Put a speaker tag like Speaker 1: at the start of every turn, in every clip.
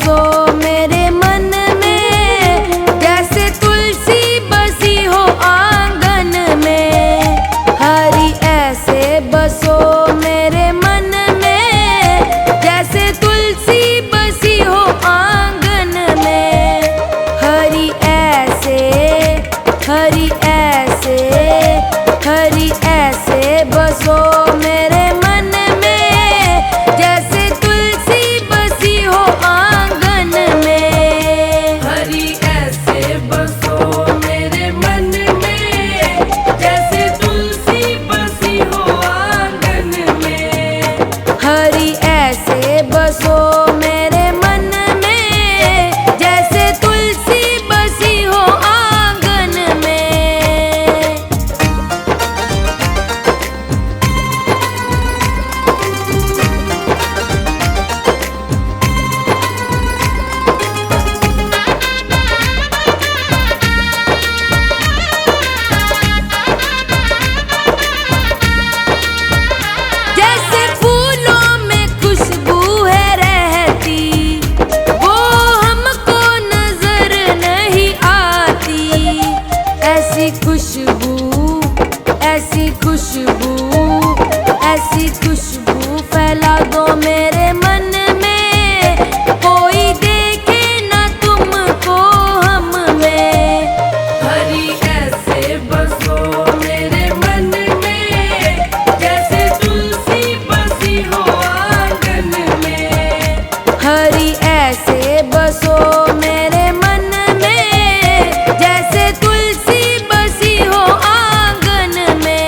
Speaker 1: बसो मेरे मन में, जैसे तुलसी बसी हो आंगन में। हरि ऐसे बसो मेरे मन में, जैसे तुलसी बसी हो आंगन में। हरि ऐसे, हरि ऐसे, हरि ऐसे बसो मेरे मन में, जैसे तुलसी बसी हो आंगन में।
Speaker 2: हरि ऐसे बसो मेरे मन में, जैसे तुलसी बसी हो आंगन में।
Speaker 1: हरि ऐसे बसो मेरे मन में, जैसे तुलसी बसी हो आंगन में। जैसे फूलों में खुशबू है रहती, वो हमको नजर नहीं आती। ऐसी खुशबू, ऐसी खुशबू, ऐसी खुशबू फैला दो मेरे मन में, कोई देखे ना तुमको हम में।
Speaker 2: हरि ऐसे बसो मेरे मन में, जैसे तुलसी बसी हो आंगन में।
Speaker 1: हरि ऐसे बसो मेरे मन में, जैसे तुलसी बसी हो आंगन में।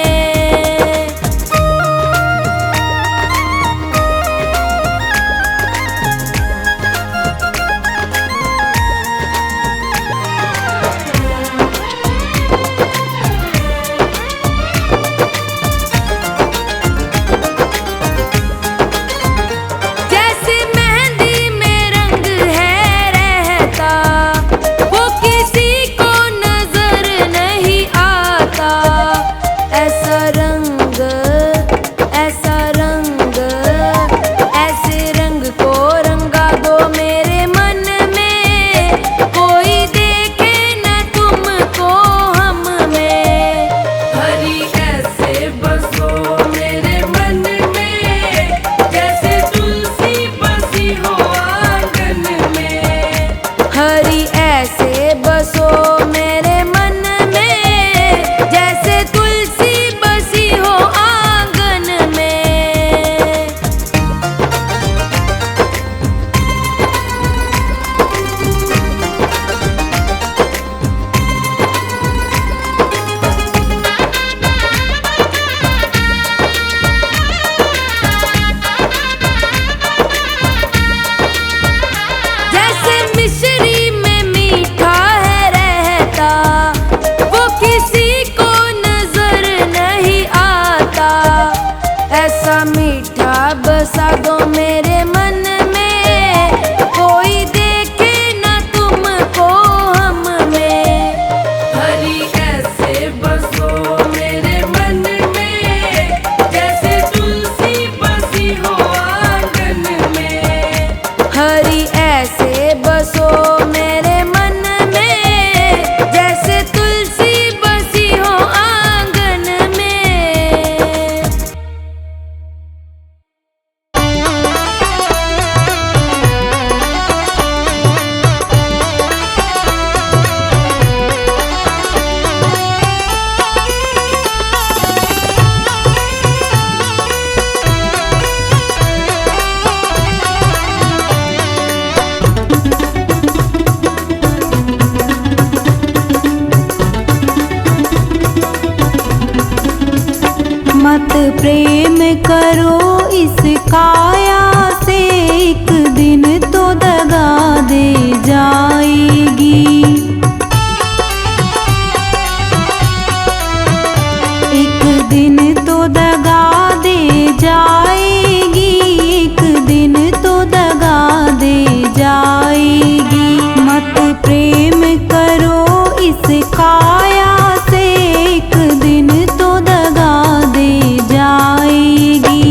Speaker 1: जैसे मेहंदी में रंग है रहता, वो किसी को नजर नहीं आता। ऐसा रंग, ऐसा रंग, ऐसे रंग को रंगा दो मेरे मन में, कोई देखे न तुमको हम में।
Speaker 2: हरि ऐसे बसो मेरे मन में, जैसे तुलसी बसी हो आंगन में।
Speaker 1: हरि ऐसे बसो मेरे मन में, जैसे तुलसी बसी हो आंगन में। जैसे मिश्री में मीठा है रहता, वो किसी को नजर नहीं आता। ऐसा मीठा बसा दो मेरे मन में, कोई देखे ना तुमको हम में।
Speaker 2: हरि ऐसे बसो मेरे मन में, जैसे तुलसी बसी हो आंगन में।
Speaker 1: हरि ऐसे बसो मेरे मन में, जैसे तुलसी बसी हो आंगन में। मत प्रेम करो इस काया से, एक दिन तो दगा दे जाएगी। एक दिन तो दगा दे जाएगी, एक दिन तो दगा दे जाएगी। मत प्रेम करो इस काया से, एक दिन तो दगा दे जाएगी।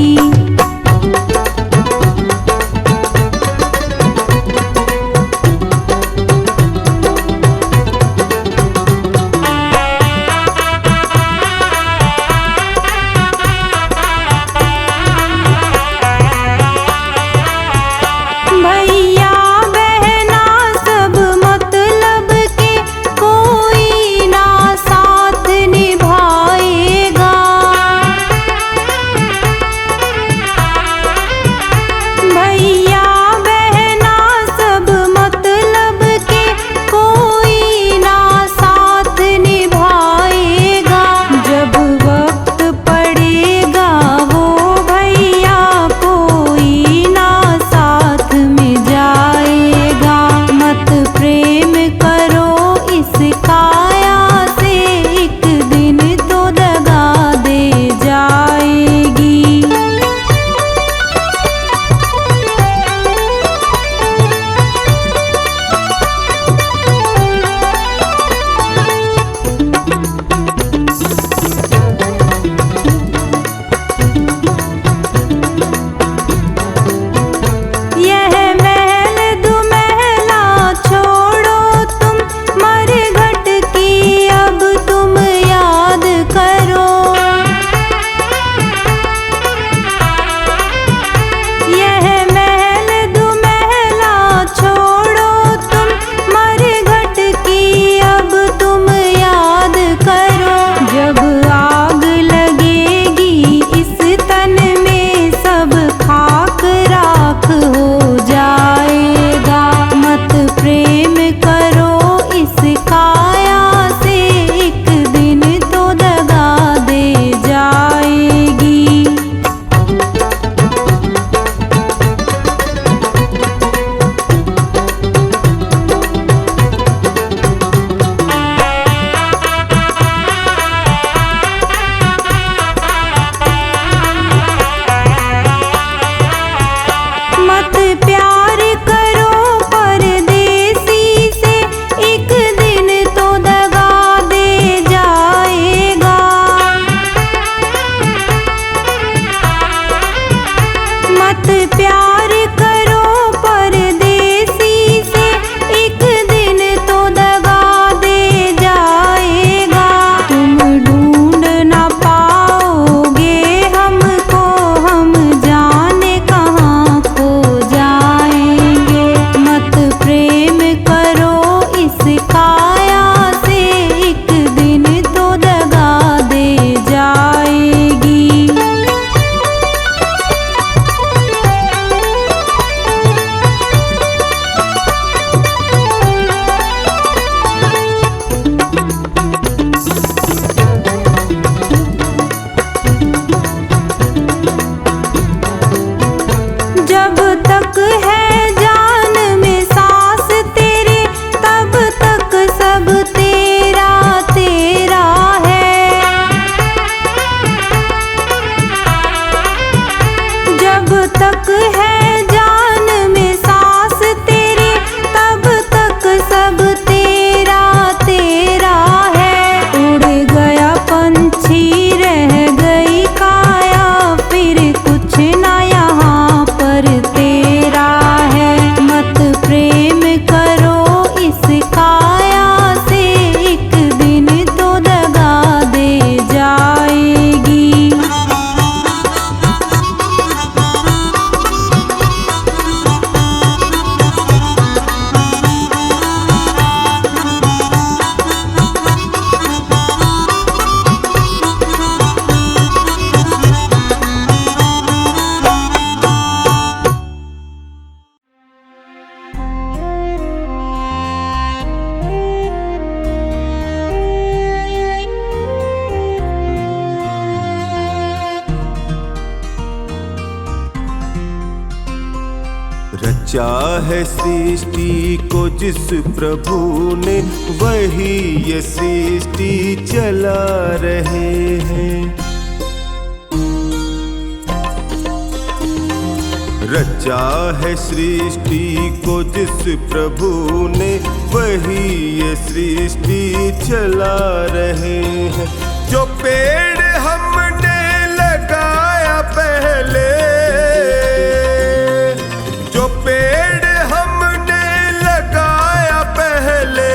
Speaker 3: रचा है सृष्टि को जिस प्रभु ने, वही ये सृष्टि चला रहे हैं। रचा है सृष्टि को जिस प्रभु ने, वही ये सृष्टि चला रहे हैं। जो पेड़ हमने लगाया पहले, जो पेड़ हमने लगाया पहले,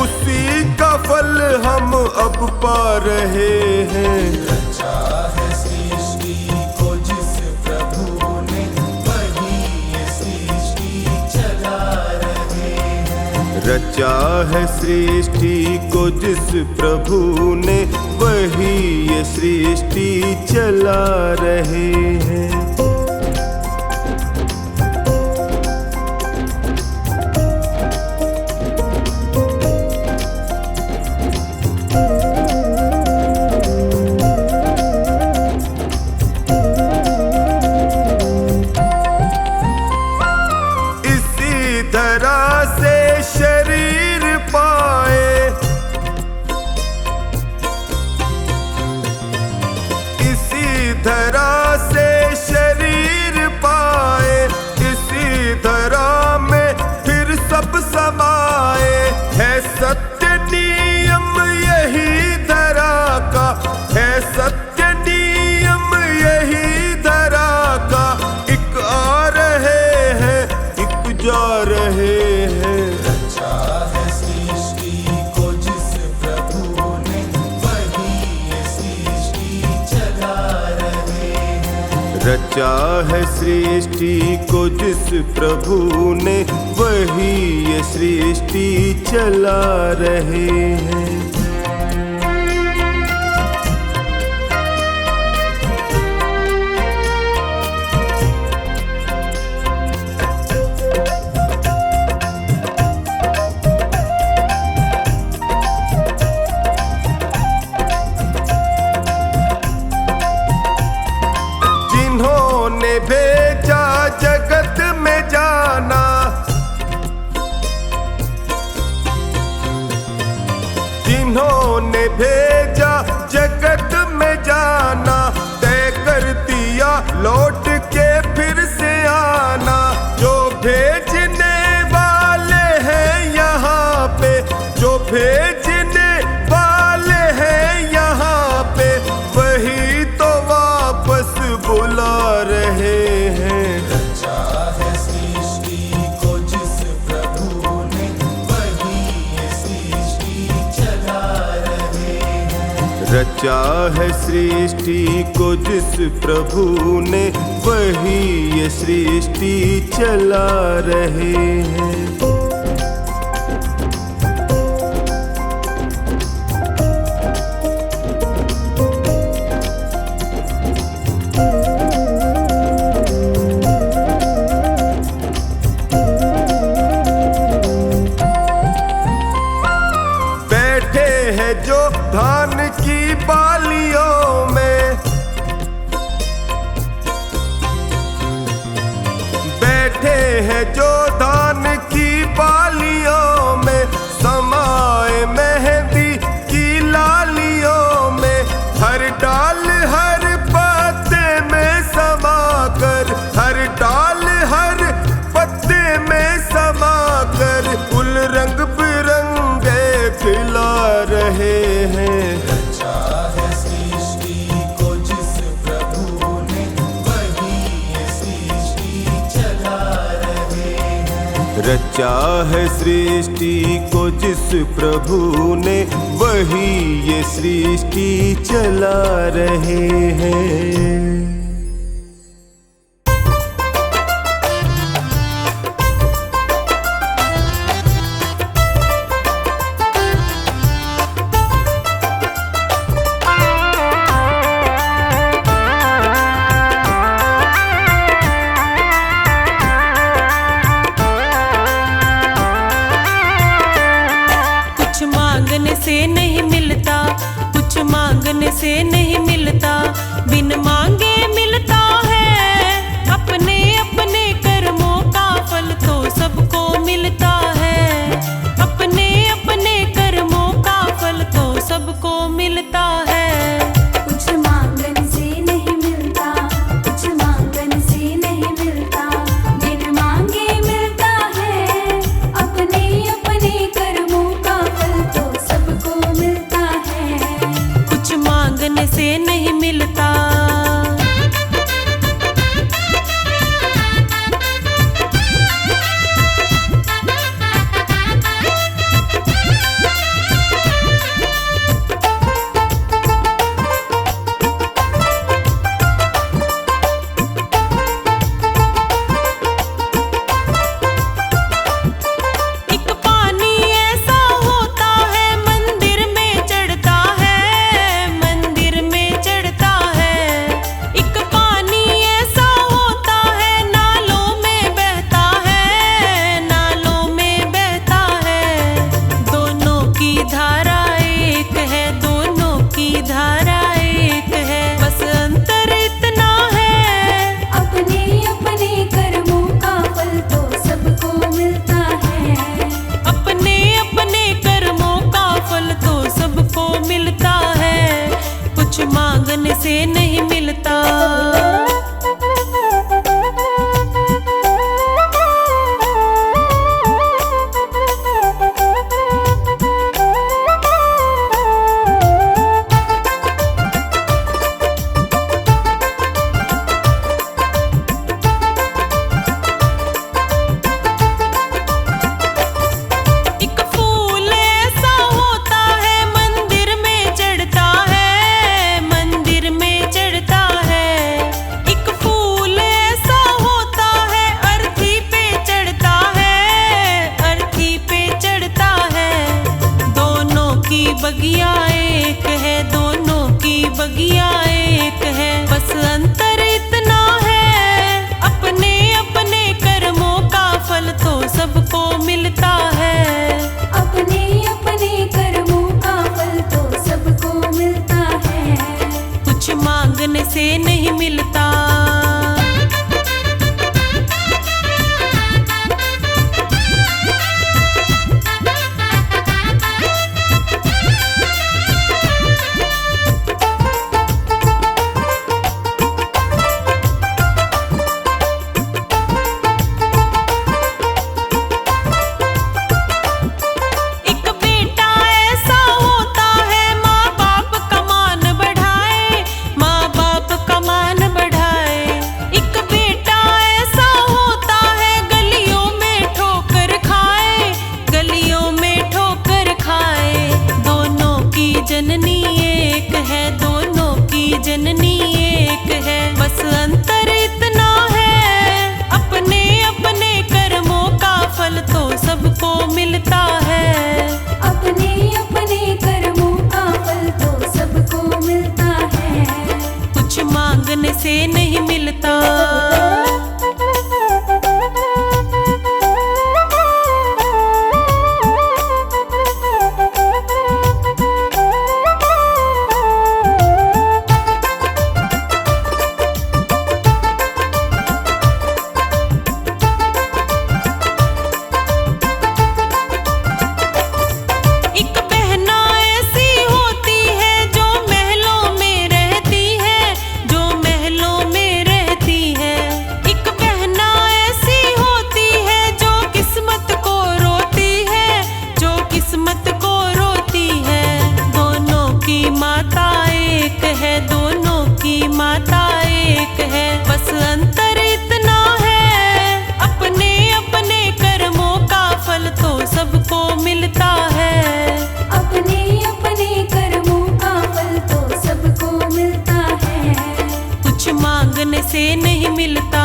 Speaker 3: उसी का फल हम अब पा रहे हैं।
Speaker 4: रचा है सृष्टि को जिस प्रभु ने, वही ये सृष्टि चला रहे हैं।
Speaker 3: रचा है सृष्टि को जिस प्रभु ने, वही ये सृष्टि चला रहे हैं। धरा से शरीर पाए, इसी धरा में फिर सब समाए। है सत्य नियम यही धरा का, है सत्य नियम यही धरा का। एक आ रहे हैं, एक जा रहे हैं।
Speaker 4: रचा है सृष्टि को जिस प्रभु ने, वही ये सृष्टि चला रहे हैं।
Speaker 3: रचा है सृष्टि को जिस प्रभु ने, वही ये सृष्टि चला रहे हैं। जिन्होंने भेजा जगत में जाना, जिन्होंने भेजा जगत में जाना, तय कर दिया लौट के फिर से आना। जो भेजने वाले हैं यहाँ पे, जो भेजने वाले हैं यहाँ पे, वही तो वापस बुला रहे हैं।
Speaker 4: रचा है सृष्टि को जिस प्रभु ने, वही ये सृष्टि चला रहे हैं।
Speaker 3: रचा है सृष्टि को जिस प्रभु ने, वही ये सृष्टि चला रहे हैं। बैठे हैं जो धान की बालियों में, बैठे हैं जो धान की बालियों में, समाए मेहंदी की लालियों में। हर डाल हर पत्ते में समा कर, हर डाल हर पत्ते में समा कर, फूल रंग बिरंगे खिला रहे हैं।
Speaker 4: रचा है सृष्टि को जिस प्रभु ने, वही ये सृष्टि चला रहे हैं।
Speaker 3: रचा है सृष्टि को जिस प्रभु ने, वही ये सृष्टि चला रहे हैं।
Speaker 5: से नहीं मिलता, कुछ मांगने से नहीं मिलता, बिन मांगे मिलता है अपने अपने कर्मों का फल। तो बगिया एक है, दोनों की बगिया एक है। बस अंतर इतना है, अपने अपने कर्मों का फल तो सबको मिलता है।
Speaker 1: अपने अपने कर्मों का फल तो सबको मिलता है।
Speaker 5: कुछ मांगने से नहीं मिलता। जननी एक है, दोनों की जननी एक है। बस अंतर इतना है, अपने अपने कर्मों का फल तो सबको मिलता है।
Speaker 1: अपने अपने कर्मों का फल तो सबको मिलता है।
Speaker 5: कुछ मांगने से नहीं मिलता। सबको मिलता है।
Speaker 1: अपने अपने कर्मों का फल तो सबको मिलता है।
Speaker 5: कुछ मांगने से नहीं मिलता।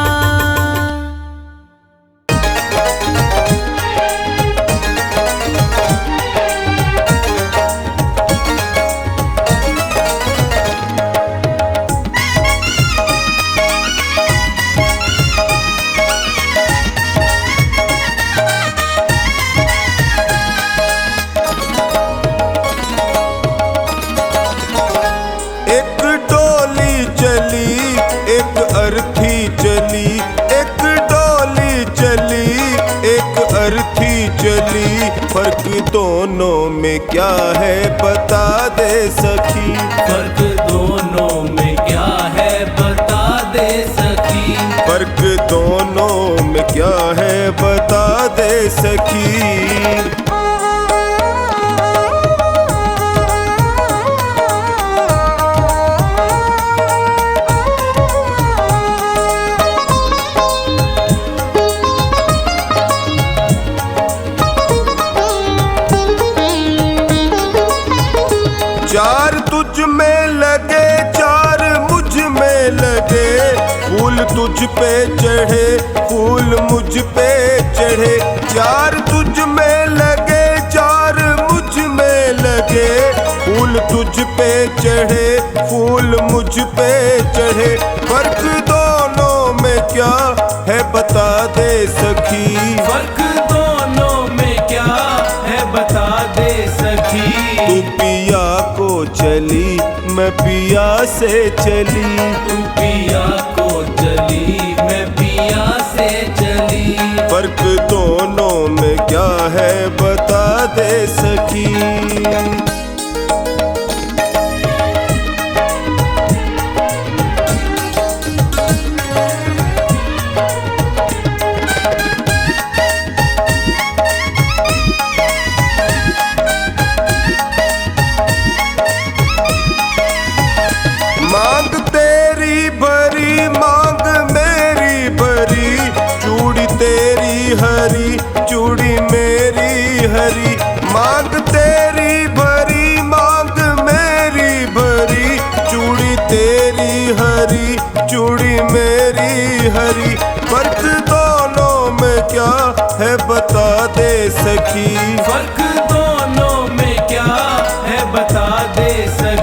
Speaker 3: फर्क दोनों में क्या है बता दे सखी।
Speaker 2: फर्क दोनों में क्या है बता दे सखी।
Speaker 3: फर्क दोनों में क्या है बता दे सखी। चार तुझ में लगे, चार मुझ में लगे। फूल तुझ पे चढ़े, फूल मुझ पे चढ़े। चार तुझ में लगे, चार मुझ में लगे। फूल तुझ पे चढ़े, फूल मुझ पे चढ़े। फर्क दोनों में क्या है बता दे सखी।
Speaker 2: फर्क दोनों में क्या है बता दे सखी।
Speaker 3: तू पिया को चली, मैं पिया से चली।
Speaker 2: तू पिया को चली, मैं पिया से चली।
Speaker 3: फर्क दोनों में क्या है बता दे सखी। मांग तेरी भरी, मांग मेरी भरी। चूड़ी तेरी हरी, चूड़ी मेरी हरी। मांग तेरी भरी, मांग मेरी भरी। चूड़ी तेरी हरी, चूड़ी मेरी हरी। फर्क दोनों में क्या है बता दे सखी।
Speaker 2: फर्क दोनों में क्या है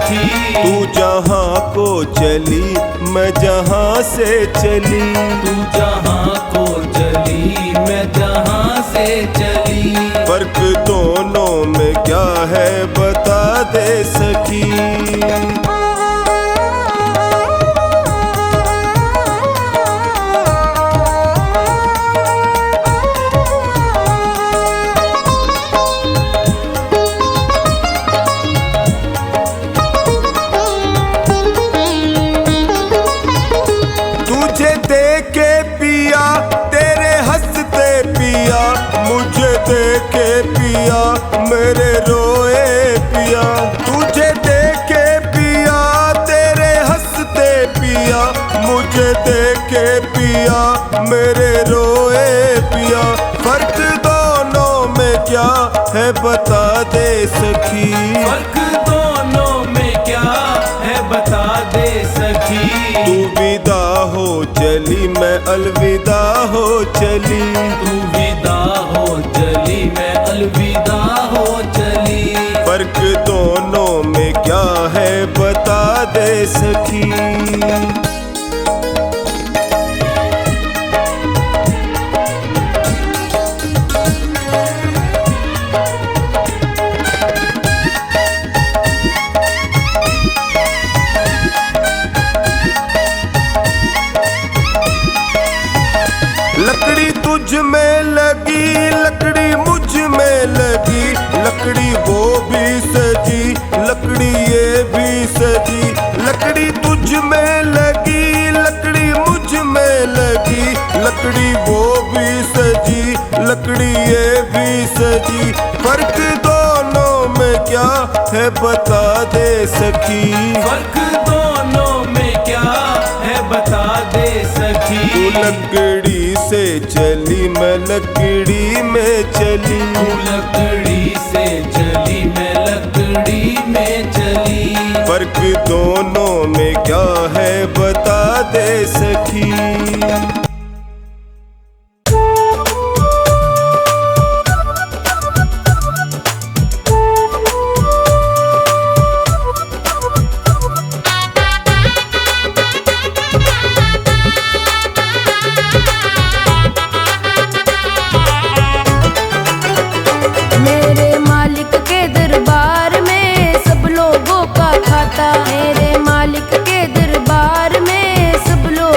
Speaker 2: सखी।
Speaker 3: तू जहाँ को चली मैं जहाँ से चली,
Speaker 2: तू जहाँ को चली मैं जहाँ से चली।
Speaker 3: फर्क दोनों में क्या है बता दे सखी। तुझे देखे पिया तेरे हंसते पिया, मुझे देखे पिया मेरे रोए पिया। तुझे देखे पिया तेरे हंसते पिया, मुझे देखे पिया मेरे रोए पिया। फर्क दोनों में क्या है बता दे सखी।
Speaker 2: फर्क दोनों में क्या है बता दे सखी।
Speaker 3: तू विदा हो चली मैं अलविदा हो चली,
Speaker 2: तू विदा हो चली मैं अलविदा हो चली।
Speaker 3: फर्क दोनों में क्या है बता दे सखी। लकड़ी तुझ में लगी लकड़ी मुझ में लगी, लकड़ी वो भी सजी लकड़ी ये भी सजी। लकड़ी तुझ में लगी लकड़ी मुझ में लगी, लकड़ी वो भी सजी लकड़ी ये भी सजी। फर्क दोनों में क्या है बता दे सखी।
Speaker 2: फर्क दोनों में क्या है बता दे सखी।
Speaker 3: तू लकड़ी से चली मैं लकड़ी में चली,
Speaker 2: तू लकड़ी से चली मैं लकड़ी में चली।
Speaker 3: फर्क दोनों में क्या है बता दे सखी।
Speaker 1: मेरे मालिक के दरबार में सब लोगों का खाता, मेरे मालिक के दरबार में सब लोगों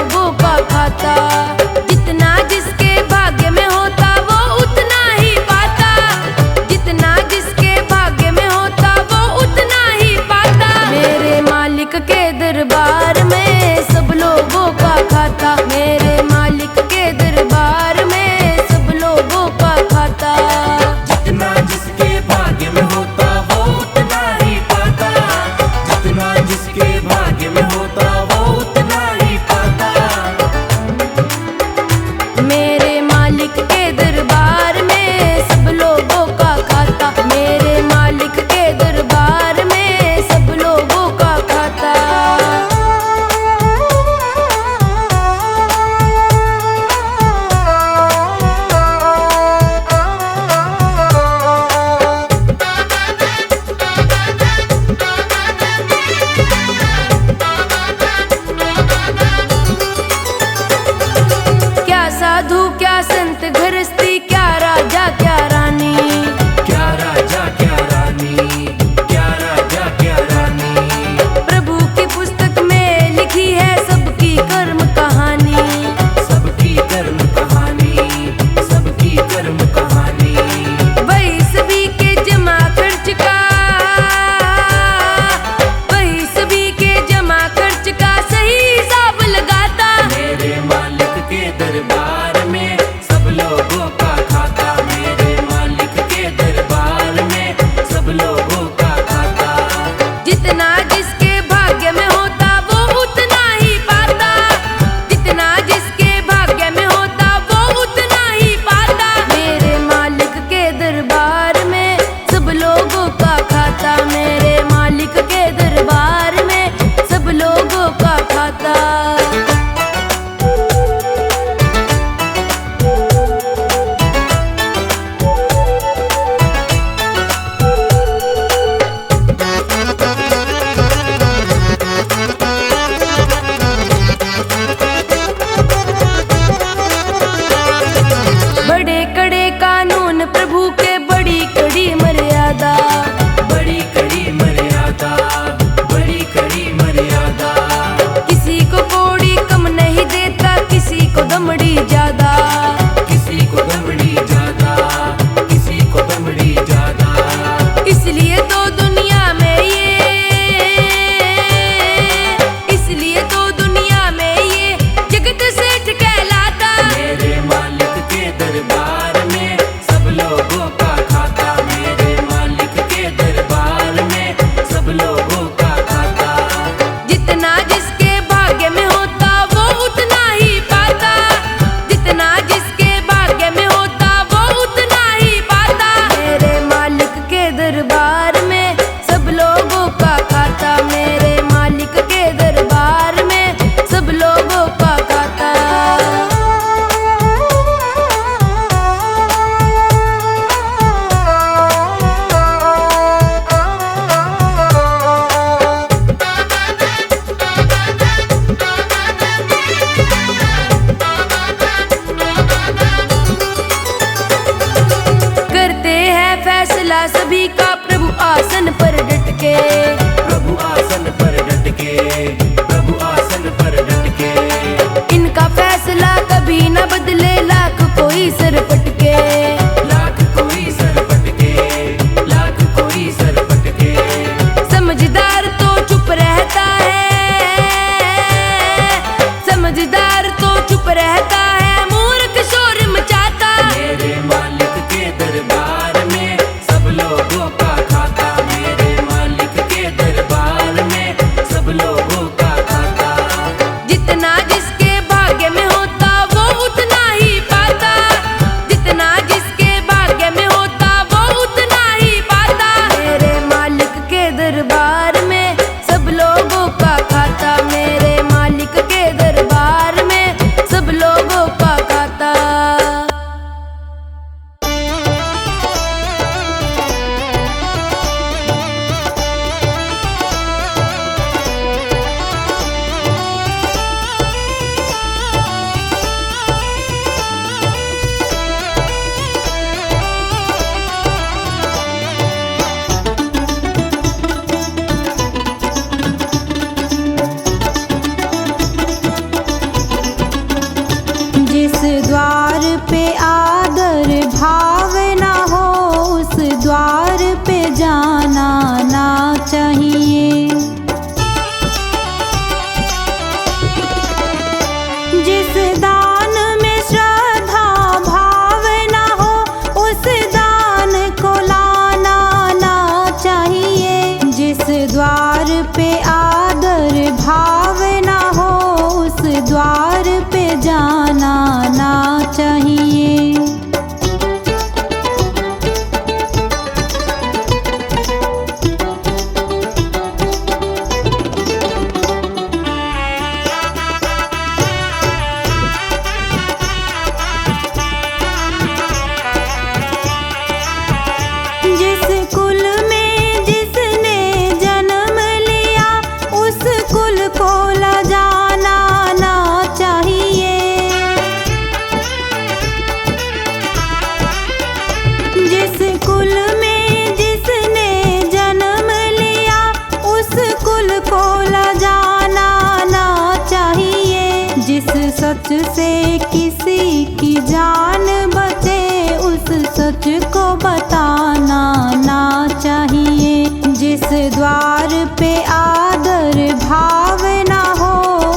Speaker 6: बताना ना चाहिए। जिस द्वार पे आदर भाव ना हो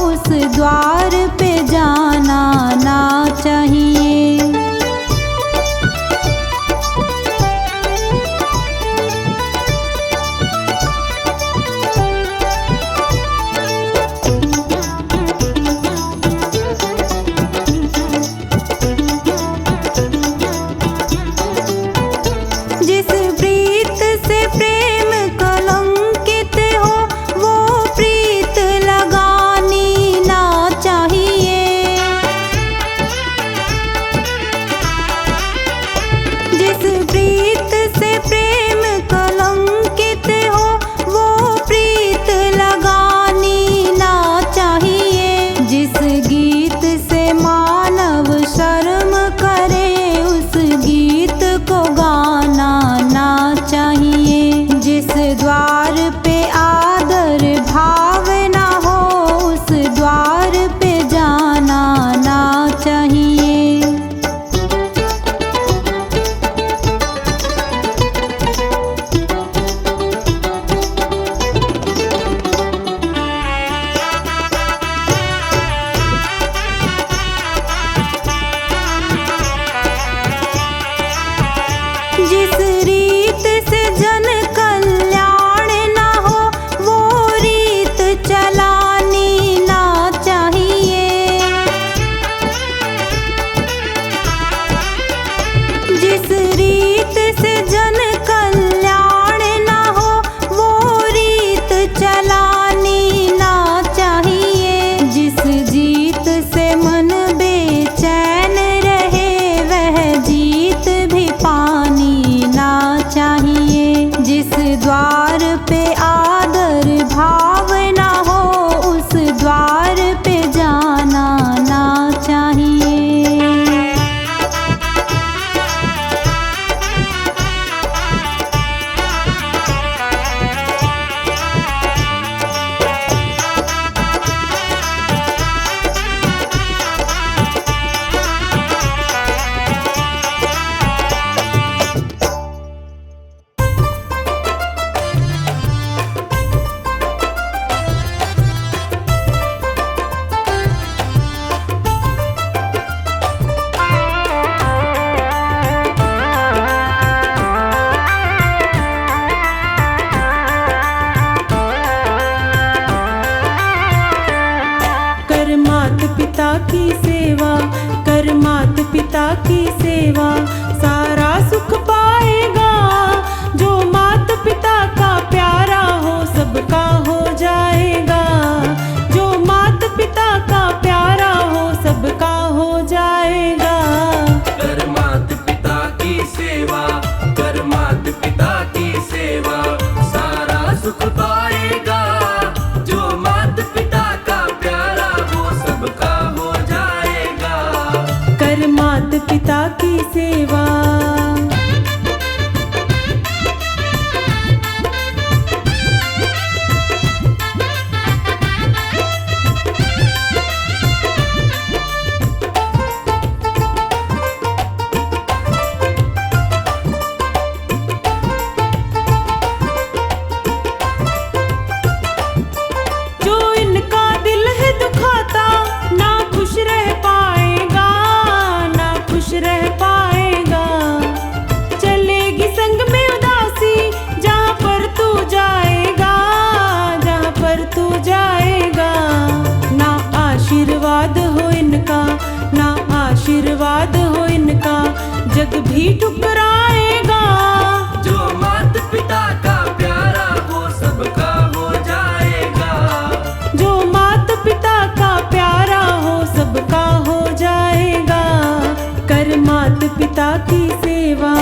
Speaker 6: उस द्वार पे जाना ना चाहिए। जिस प्रीत से प्रेम कलंकित हो वो प्रीत लगानी ना चाहिए। जिस प्रीत से प्रेम कलंकित हो वो प्रीत लगानी ना चाहिए। जिस गीत से मानव शर्म करे उस गीत को गाना ना चाहिए। जिस द्वार पे आदर भाव ना हो उस द्वार पे जाना ना चाहिए। जिस रीत से जन कल्याण ना हो वो रीत चलानी ना चाहिए। जिस रीत से जन कल्याण ना हो वो रीत चलानी ना चाहिए। जिस जीत से मन बेचैन रहे वह जीत भी पानी ना चाहिए। जिस द्वार पे आदर भाव ना हो उस द्वार पे जाना ना चाहिए। कर मात पिता की सेवा, कर मात पिता की सेवा, सारा सुख पाएगा। जो मात पिता का प्यारा हो सबका हो जाएगा। जो मात पिता का प्यारा हो सबका हो जाएगा।
Speaker 2: कर मात पिता की सेवा, कर मात पिता की सेवा, सारा सुख पाएगा। जो मात पिता का प्यारा वो सबका हो जाएगा।
Speaker 5: कर मात पिता की सेवा। जो इनका दिल है दुखाता ना खुश रह पाएगा, ना खुश रह पाएगा। चलेगी संग में उदासी जहाँ पर तू जाएगा, जहाँ पर तू जाएगा। ना आशीर्वाद हो इनका, ना आशीर्वाद हो इनका, जग भी ठुकराएगा।
Speaker 2: जो मात पिता का प्यारा वो सबका हो जाएगा।
Speaker 5: जो मात पिता का प्यारा हो सबका हो जाएगा। कर मात पिता की सेवा।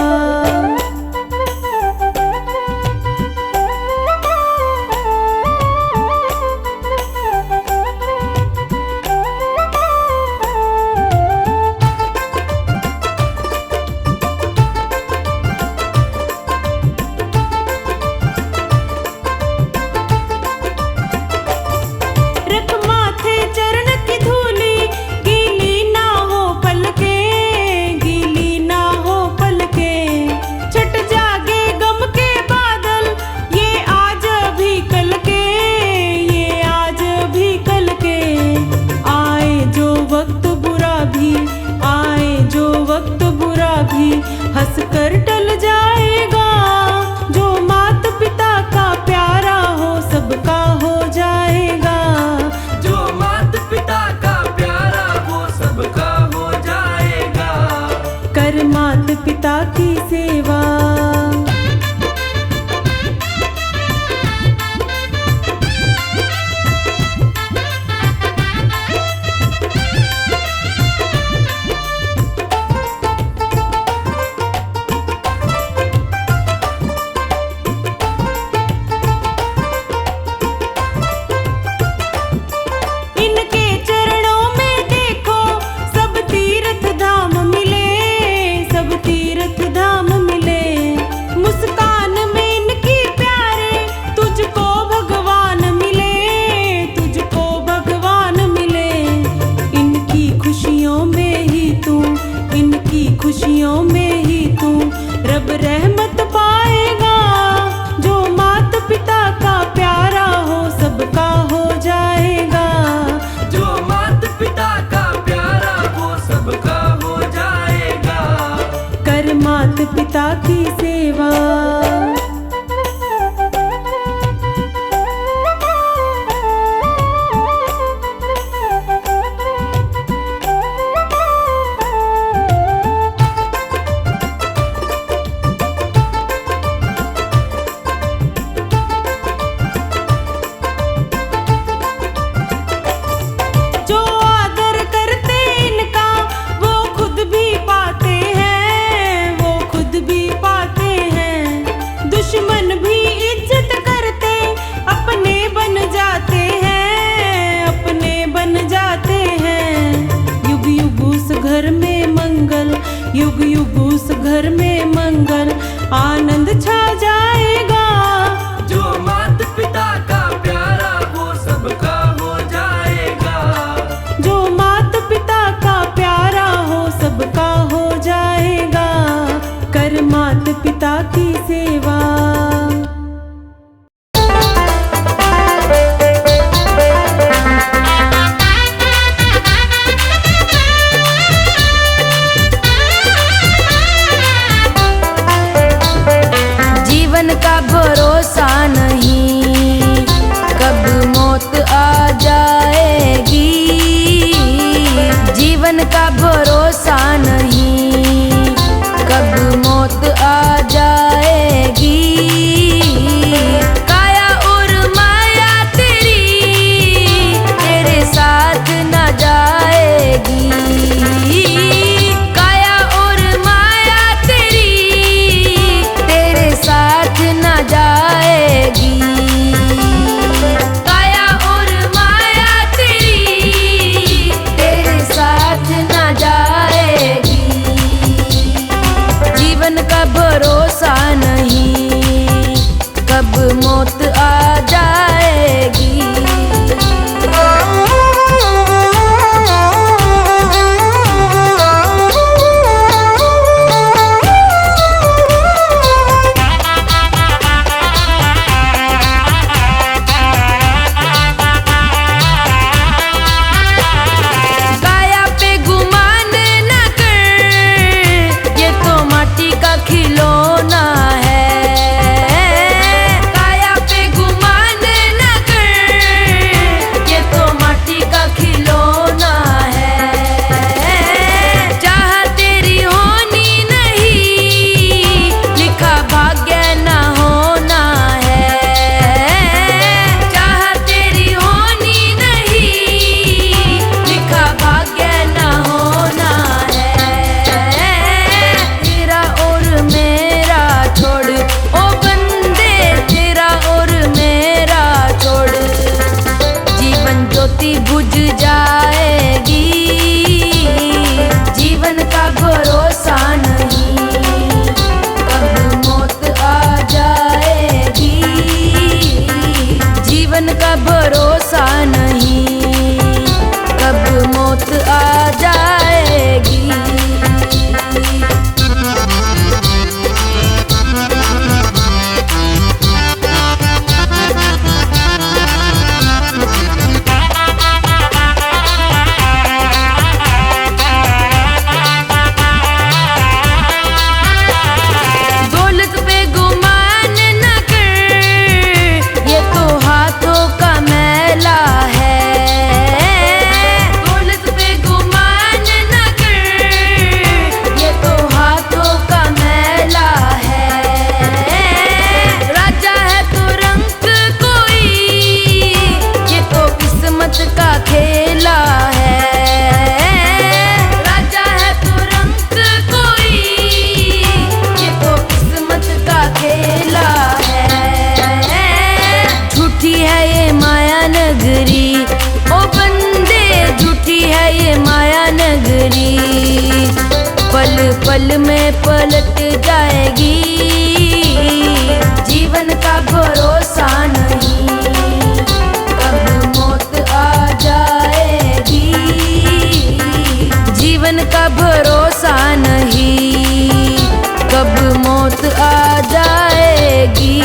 Speaker 6: आनंद छा जाएगा।
Speaker 2: जो माता पिता का प्यारा वो सबका हो जाएगा।
Speaker 6: जो माता पिता का प्यारा हो सबका हो जाएगा। कर माता पिता की सेवा।
Speaker 1: जीवन का भरोसा नहीं कब मौत आ जाएगी। जीवन का भरोसा नहीं कब मौत आ जाएगी। काया और माया तेरी तेरे साथ न जाएगी। काया और माया तेरी तेरे साथ न जाएगी। काया और माया तेरी तेरे साथ न जाएगी। जीवन का भरोसा नहीं कब मौत आ जाएगी। काया पे गुमान न कर ये तो माटी का खिलौना है। काया पे गुमान न कर ये तो माटी का खिलौना है। चाह तेरी होनी नहीं लिखा भाग्य न होना है। चाह तेरी होनी नहीं लिखा भाग्य न होना है। तेरा और मेरा छोड़ ओ बंदे तेरा और मेरा छोड़ जीवन ज्योति बुझ जाएगी। जीवन का भरोसा नहीं कब मौत आ जाएगी। जीवन का भरोसा नहीं कब मौत आ जाएगी। दौलत पे गुमान न कर ये तो हाथों का मैला है। दौलत पे गुमान न कर ये तो हाथों का मैला है। राजा है तो रंग कोई ये तो किस्मत का खेला है। राजा है तो रंग कोई ये तो किस्मत का खेला है। झूठी है ये माया नगरी ओ बंदे झूठी है ये माया नगरी। पल पल में पलट जाएगी। जीवन का भरोसा नहीं कब मौत आ जाएगी। जीवन का भरोसा नहीं कब मौत आ जाएगी।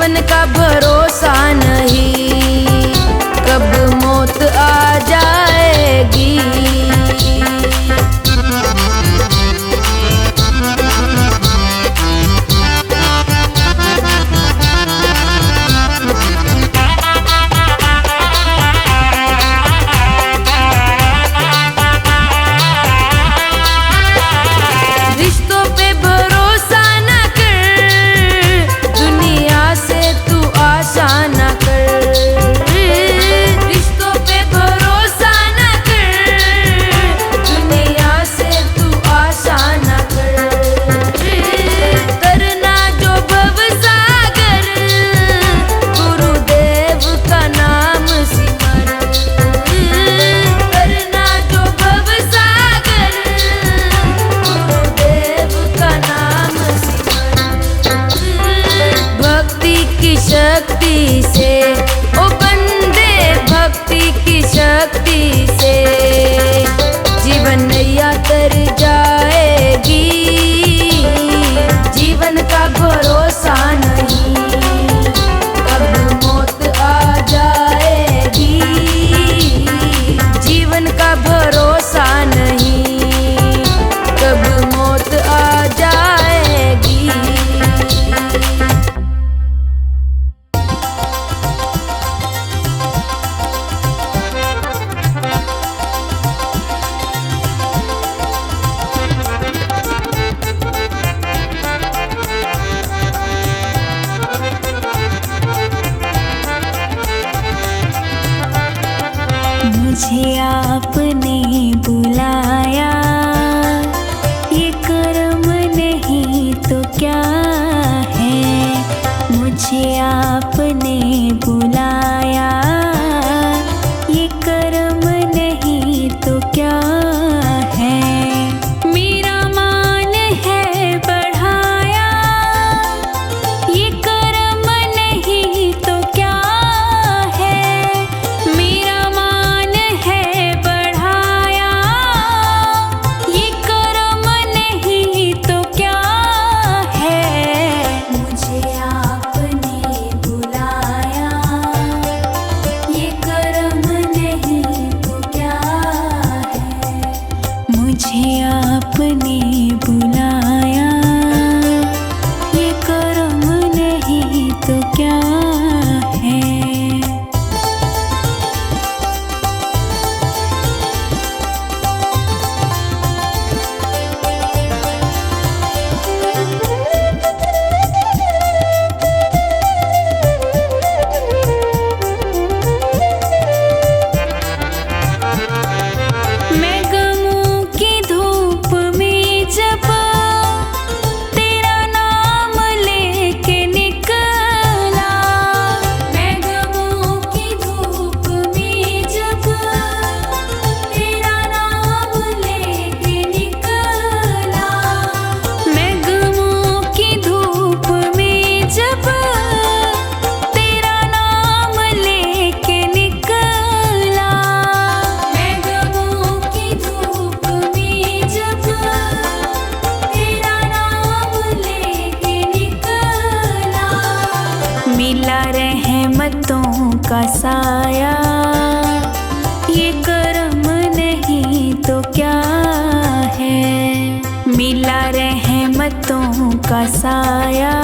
Speaker 1: जीवन का भरोसा नहीं, कब मौत आ जाएगी। रिश्तों पे भरोसा न कर, दुनिया से तू आशा न कर। रिश्तों पे भरोसा न कर, दुनिया से तू आशा न कर। तरना जो भवसागर, गुरुदेव का नाम सिमर। तरना जो भवसागर, गुरुदेव का नाम सिमर। भक्ति की शक्ति से ओ बंदे, भक्ति की शक्ति से जीवन नैया तर जाएगी। जीवन का भरोसा नहीं, कब मौत आ जाएगी। जीवन का भरोसा नहीं, कब मौत आ जाएगी।
Speaker 7: मुझे आपने बुलाया, ये कर्म नहीं तो क्या है। मुझे आपने बुलाया, ये कर्म नहीं तो क्या है। मेरा मान है बढ़ाया, ये कर्म नहीं तो क्या है। मेरा मान है बढ़ाया, ये कर्म नहीं तो क्या है। मुझे आपने बुलाया, ये कर्म नहीं तो क्या है। मुझे आपने बुलाया, ये कर्म नहीं तो क्या है। मैं गमों की धूप में जब तेरा नाम लेके निकला। मैं गमों की धूप में जब तेरा नाम लेके निकला। मैं गमों की धूप में जब तेरा नाम लेके निकला। मैं गमों की धूप में जब तेरा नाम लेके निकला। मिला रहमतों का साया, ये कर्म नहीं तो क्या है। मिला रहमतों का साया,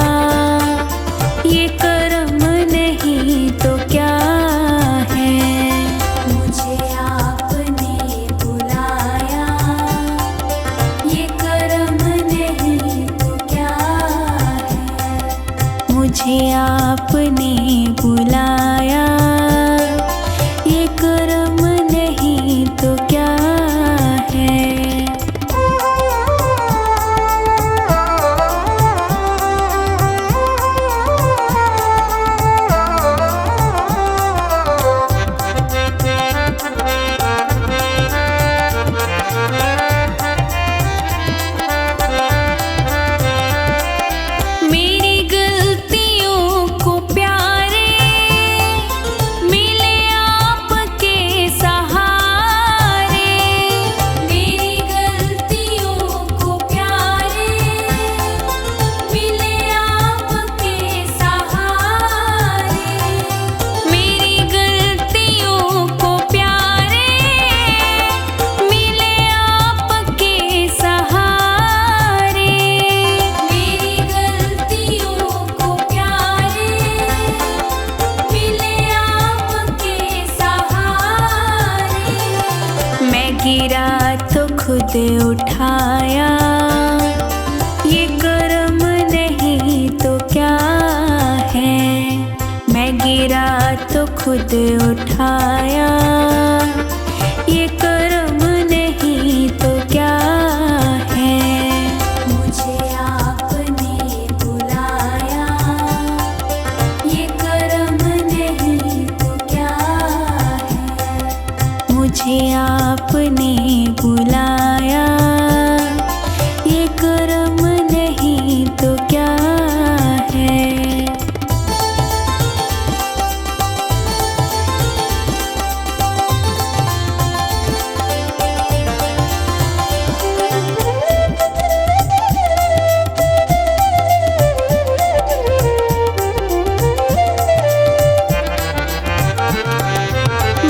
Speaker 7: ये कर्म नहीं तो क्या है। मुझे आपने बुलाया, ये कर्म नहीं तो क्या है। मुझे आपने बुलाया, ये कर्म नहीं तो क्या है। मेरी गलतियों को प्यारे उठाया, ये कर्म नहीं तो क्या है। मैं गिरा तो खुद उठाया, ये कर्म नहीं तो क्या है।
Speaker 1: मुझे आपने बुलाया, ये कर्म नहीं तो क्या है।
Speaker 7: मुझे आपने बुलाया, ये कर्म नहीं तो क्या है।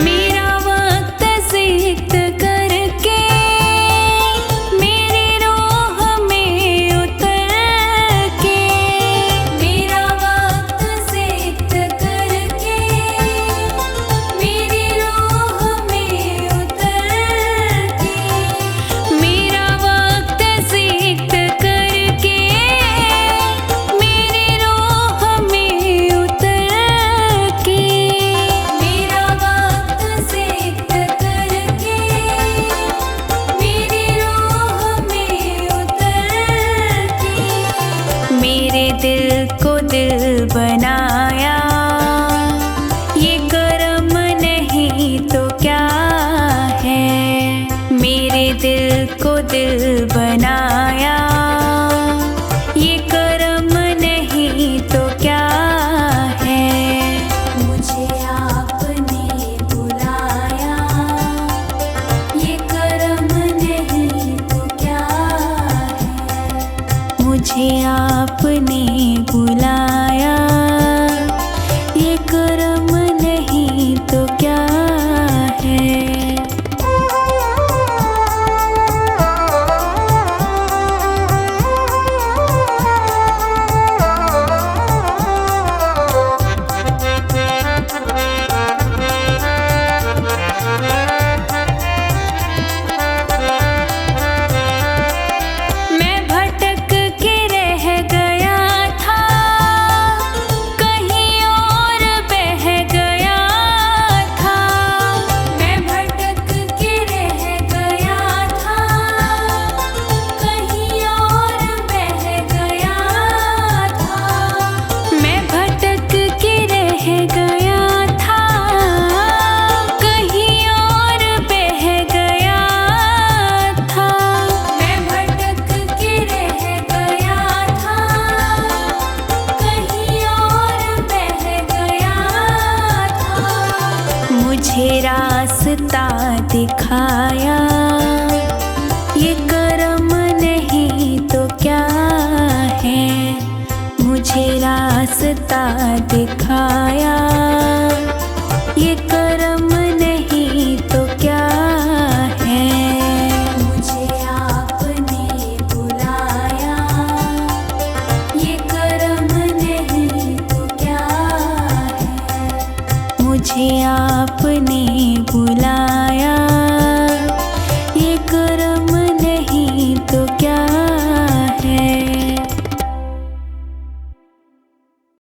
Speaker 7: मेरा वक्त सिक्त करके मेरी रोह में उतर के,
Speaker 1: मेरा वक्त सिक्त करके मेरी रूह में उतर के,
Speaker 7: मेरा वक्त सिक्त करके मेरी रोह में उतर के।
Speaker 1: मेरा वक्त सिक्त करके मेरी रूह में उतर के।
Speaker 7: मेरे दिल को दिल बनाया, ये कर्म नहीं तो क्या है। मेरे दिल को दिल बनाया, ये कर्म नहीं तो क्या है।
Speaker 1: मुझे आपने बुलाया, ये कर्म नहीं तो क्या है।
Speaker 7: मुझे आपने बुलाया, ये कर्म नहीं तो क्या है। मैं भटक के रह गया था, कहीं और बह गया था।
Speaker 1: मैं भटक के रह गया था, कहीं और बह गया था।
Speaker 7: मैं भटक के रह गया था, कहीं और बह गया था।
Speaker 1: मैं भटक के रह गया था, कहीं और बह गया था।
Speaker 7: मुझे रास्ता दिखाया, ये कर्म नहीं तो क्या है। मुझे रास्ता दिखाया, ये कर्म नहीं तो क्या है।
Speaker 1: मुझे आपने बुलाया, ये कर्म नहीं तो क्या है।
Speaker 7: मुझे